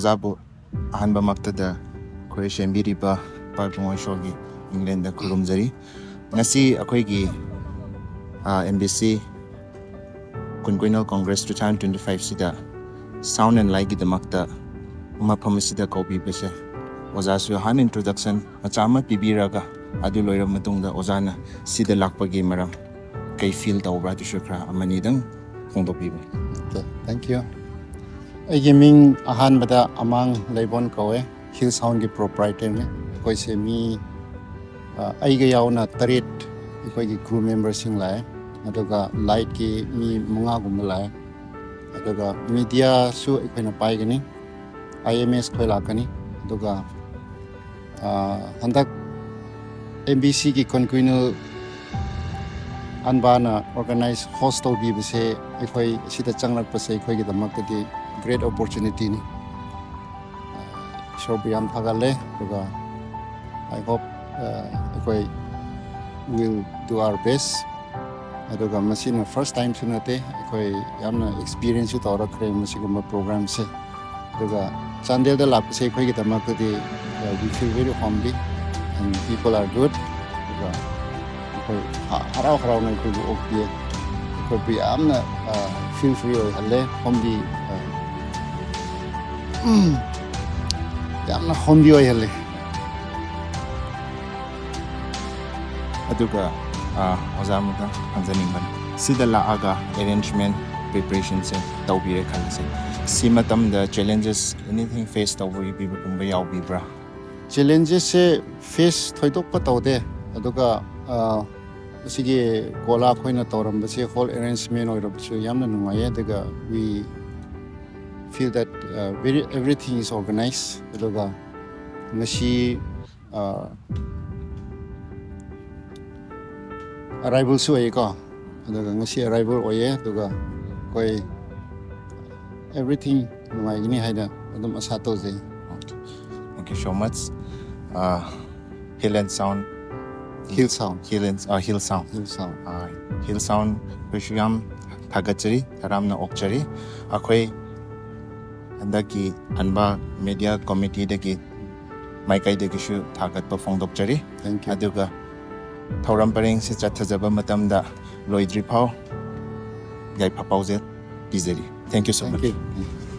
ozabu ahanba maktada khoi shembiriba parpungoi shogi England da khurumjari ngasi akhoi gi embassy Conquenal Congress 2025 sida sound and light gi damakta mafam sida kopi bese oza su han introduction machama pibiraga adu loiram matungda ozana sida lakpagi maram kai feel tawbra tu shukra amani dang phongdopiba. Okay, thank you. Ming ahan bada Amang Leivon kawe Hill Sound gi proprietor ne koi se mi aiga yauna tarit koi gi crew members sing lai aduga light ki mi munga gum lai aduga media su ikhoina pai gani IMS khoi lakani aduga handak MBC ki Conquenal Anbana organize hostel bi bise ikoi sida changlak pase ikoi gi damak di great opportunity ni so bi am thagale duga I hope ikoi will do our best aduga machine first time sunate ikoi yamna experience to our kre masiguma program se aduga chandel da lap se ikoi gi damak di we feel very homely and people are good duga harau harau na ikoi gi okpie ikoi bi amna feel free oi halle homely yamna homely oi halle aduga ozamuda hanjaning sida laaga arrangement preparation se tawbire khalse simatam the challenges anything faced over you people kumba yaubibra challenges se face thoidok pa tawde aduga sigi kola khoina tawram base whole arrangement oirob chu yamna nungaye daga we feel that everything is organized aduga ngasi arrival su ai ko aduga ngasi arrival oye aduga koi everything nungai gini haida adum asa tawje. Thank you so much. Hill Sound Hill Sound Kushiyam Thagachari Taramna Okchari Akhoi Andaki Anba Media Committee deki Maikai dekishu Thagat Pafong Dokchari. Thank you. Aduga Thauram Paring se Chathajaba Matamda Loidri Pau Gai Papauzel Dizeri. Thank you so much. Thank you.